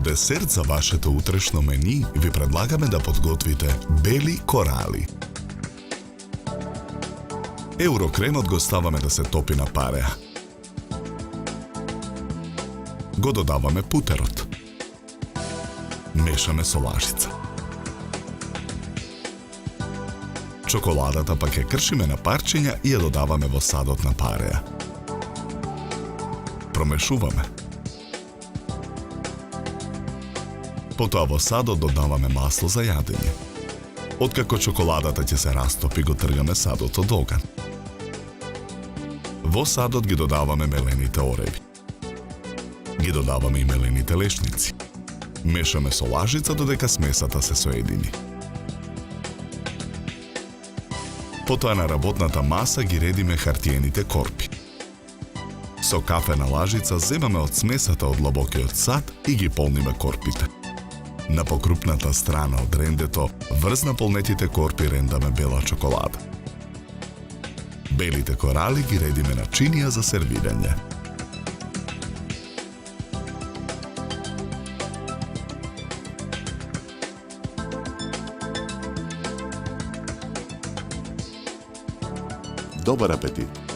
десерт за вашето утрешно мени ви предлагаме да подготвите бели корали. Еврокремот го ставаме да се топи на пареа. Го додаваме путерот. Мешаме со лажица. Чоколадата пак ја кршиме на парчиња и ја додаваме во садот на пареа. Промешуваме. Потоа во садот додаваме масло за јадење. Откако чоколадата ќе се растопи, го тргаме садот од оган. Во садот ги додаваме мелените ореви. Ги додаваме и мелените лешници. Мешаме со лажица додека смесата се соедини. Потоа на работната маса ги редиме хартиените корпи. Со кафена лажица земаме од смесата од длабокиот сад и ги полниме корпите. На покрупната страна од рендето, врз наполнетите корпи рендаме бела чоколада. Белите корали ги редиме на чинија за сервирање. Добар апетит!